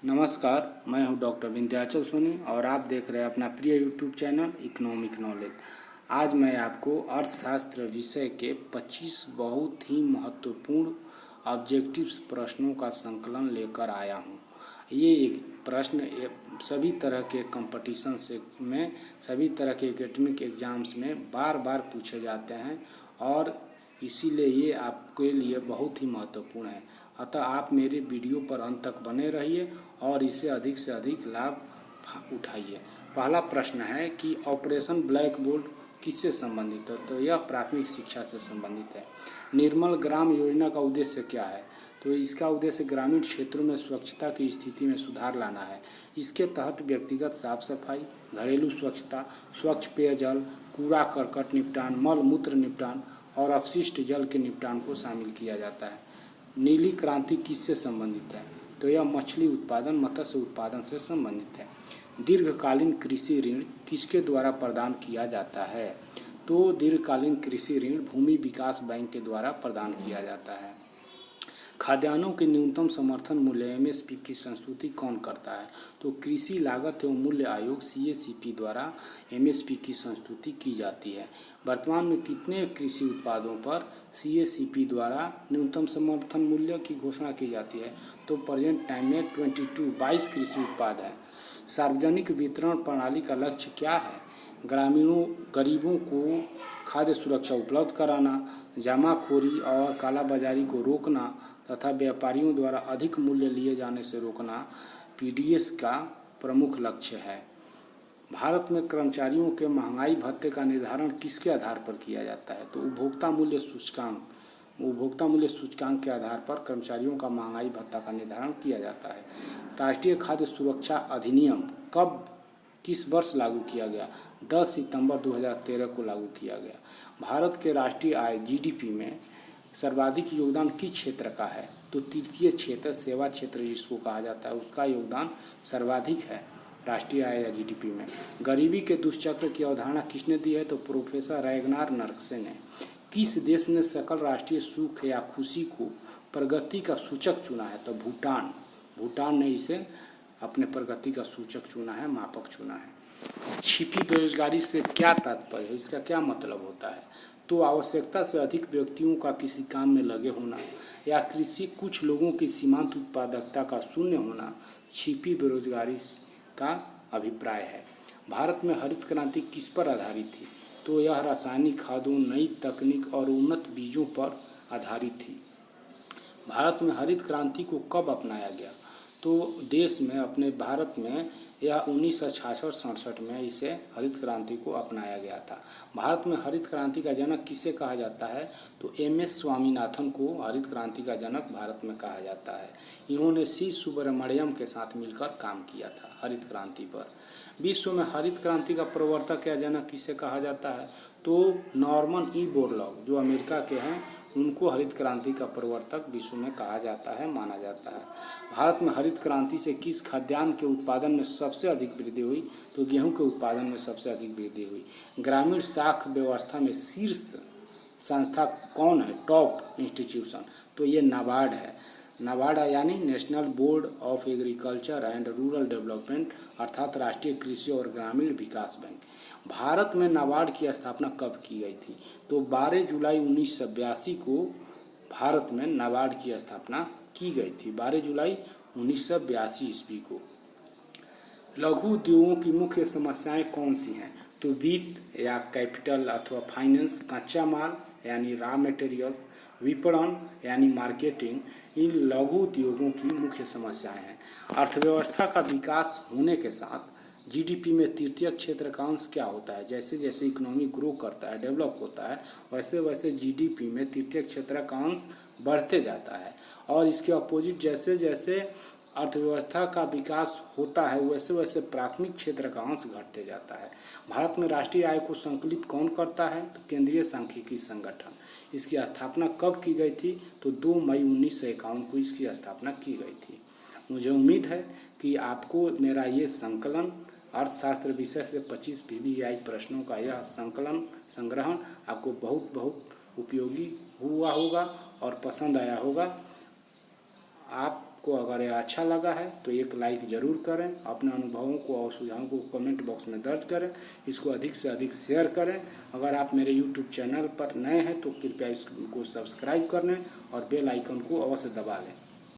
नमस्कार, मैं हूं डॉक्टर विंध्याचल सोनी और आप देख रहे हैं अपना प्रिय यूट्यूब चैनल इकोनॉमिक नॉलेज। आज मैं आपको अर्थशास्त्र विषय के 25 बहुत ही महत्वपूर्ण ऑब्जेक्टिव्स प्रश्नों का संकलन लेकर आया हूं। ये एक प्रश्न सभी तरह के कंपटीशन से में सभी तरह के एकेडमिक एग्जाम्स में बार बार पूछे जाते हैं और इसीलिए ये आपके लिए बहुत ही महत्वपूर्ण है। अतः आप मेरे वीडियो पर अंत तक बने रहिए और इससे अधिक से अधिक लाभ उठाइए। पहला प्रश्न है कि ऑपरेशन ब्लैक बोर्ड किससे संबंधित है? तो यह प्राथमिक शिक्षा से संबंधित है। निर्मल ग्राम योजना का उद्देश्य क्या है? तो इसका उद्देश्य ग्रामीण क्षेत्रों में स्वच्छता की स्थिति में सुधार लाना है। इसके तहत व्यक्तिगत साफ सफाई, घरेलू स्वच्छता, स्वच्छ पेयजल, कूड़ा करकट निपटान, मल मूत्र निपटान और अपशिष्ट जल के निपटान को शामिल किया जाता है। नीली क्रांति किससे संबंधित है? तो यह मछली उत्पादन, मत्स्य उत्पादन से संबंधित है। दीर्घकालीन कृषि ऋण किसके द्वारा प्रदान किया जाता है? तो दीर्घकालीन कृषि ऋण भूमि विकास बैंक के द्वारा प्रदान किया जाता है। खाद्यान्नों के न्यूनतम समर्थन मूल्य एमएसपी की संस्तुति कौन करता है? तो कृषि लागत एवं मूल्य आयोग सीएसीपी द्वारा एमएसपी की संस्तुति की जाती है। वर्तमान में कितने कृषि उत्पादों पर सीएसीपी द्वारा न्यूनतम समर्थन मूल्य की घोषणा की जाती है? तो प्रेजेंट टाइम में 22 कृषि उत्पाद है। सार्वजनिक वितरण प्रणाली का लक्ष्य क्या है? गरीबों को खाद्य सुरक्षा उपलब्ध कराना, जमाखोरी और कालाबाजारी को रोकना तथा व्यापारियों द्वारा अधिक मूल्य लिए जाने से रोकना पीडीएस का प्रमुख लक्ष्य है। भारत में कर्मचारियों के महंगाई भत्ते का निर्धारण किसके आधार पर किया जाता है? तो उपभोक्ता मूल्य सूचकांक के आधार पर कर्मचारियों का महंगाई भत्ता का निर्धारण किया जाता है। राष्ट्रीय खाद्य सुरक्षा अधिनियम कब किस वर्ष लागू किया गया? 10 सितंबर 2013 को लागू किया गया। भारत के राष्ट्रीय आय जीडीपी में सर्वाधिक योगदान किस क्षेत्र का है? तो तृतीय क्षेत्र, सेवा क्षेत्र जिसको कहा जाता है, उसका योगदान सर्वाधिक है राष्ट्रीय आय या जीडीपी में। गरीबी के दुष्चक्र की अवधारणा किसने दी है? तो प्रोफेसर रैगनार नर्कसे ने। किस देश ने सकल राष्ट्रीय सुख या खुशी को प्रगति का सूचक चुना है? तो भूटान ने इसे अपने प्रगति का सूचक चुना है, मापक चुना है। छिपी बेरोजगारी से क्या तात्पर्य है? इसका क्या मतलब होता है? तो आवश्यकता से अधिक व्यक्तियों का किसी काम में लगे होना या कृषि कुछ लोगों की सीमांत उत्पादकता का शून्य होना छिपी बेरोजगारी का अभिप्राय है। भारत में हरित क्रांति किस पर आधारित थी? तो यह रासायनिक खादों, नई तकनीक और उन्नत बीजों पर आधारित थी। भारत में हरित क्रांति को कब अपनाया गया? तो देश में, अपने भारत में यह 1966-67 में इसे हरित क्रांति को अपनाया गया था। भारत में हरित क्रांति का जनक किसे कहा जाता है? तो एमएस स्वामीनाथन को हरित क्रांति का जनक भारत में कहा जाता है। इन्होंने सी सुब्रमण्यम के साथ मिलकर काम किया था हरित क्रांति पर। विश्व में हरित क्रांति का प्रवर्तक या जनक किसे कहा जाता है? तो नॉर्मन ई बोरलॉग जो अमेरिका के हैं, उनको हरित क्रांति का प्रवर्तक विश्व में कहा जाता है, माना जाता है। भारत में हरित क्रांति से किस खाद्यान्न के उत्पादन में सबसे अधिक वृद्धि हुई? तो गेहूं के उत्पादन में सबसे अधिक वृद्धि हुई। ग्रामीण साख व्यवस्था में शीर्ष संस्था कौन है? Top institution? तो ये नाबार्ड है। नाबार्ड यानी national board of agriculture and rural development, अर्थात राष्ट्रीय कृषि और ग्रामीण विकास बैंक। भारत में नाबार्ड की स्थापना कब की गई थी? तो 12 जुलाई 1982 को भारत में नाबार्ड की स्थापना की गई थी। 12 जुलाई 1982 ईस्वी को। लघु उद्योगों की मुख्य समस्याएं कौन सी हैं? तो वित्त या कैपिटल अथवा फाइनेंस, कच्चा माल यानी रॉ मटेरियल्स, विपणन यानी मार्केटिंग, इन लघु उद्योगों की मुख्य समस्याएं हैं। अर्थव्यवस्था का विकास होने के साथ जीडीपी में तृतीय क्षेत्र का अंश क्या होता है? जैसे जैसे इकोनॉमी ग्रो करता है, डेवलप होता है, वैसे वैसे जीडीपी में तृतीय क्षेत्र का अंश बढ़ते जाता है। और इसके अपोजिट जैसे जैसे अर्थव्यवस्था का विकास होता है, वैसे वैसे प्राथमिक क्षेत्र का अंश घटते जाता है। भारत में राष्ट्रीय आय को संकलित कौन करता है? तो केंद्रीय सांख्यिकी संगठन। इसकी स्थापना कब की गई थी? तो 2 मई 1951 को इसकी स्थापना की गई थी। मुझे उम्मीद है कि आपको मेरा ये संकलन, अर्थशास्त्र विषय से 25 वीवीआई प्रश्नों का यह संग्रहण आपको बहुत बहुत उपयोगी हुआ होगा और पसंद आया होगा। आपको आपको अगर यह अच्छा लगा है तो एक लाइक ज़रूर करें, अपने अनुभवों को और सुझावों को कमेंट बॉक्स में दर्ज करें, इसको अधिक से अधिक शेयर करें। अगर आप मेरे यूट्यूब चैनल पर नए हैं तो कृपया इसको सब्सक्राइब कर लें और बेल आइकन को अवश्य दबा लें।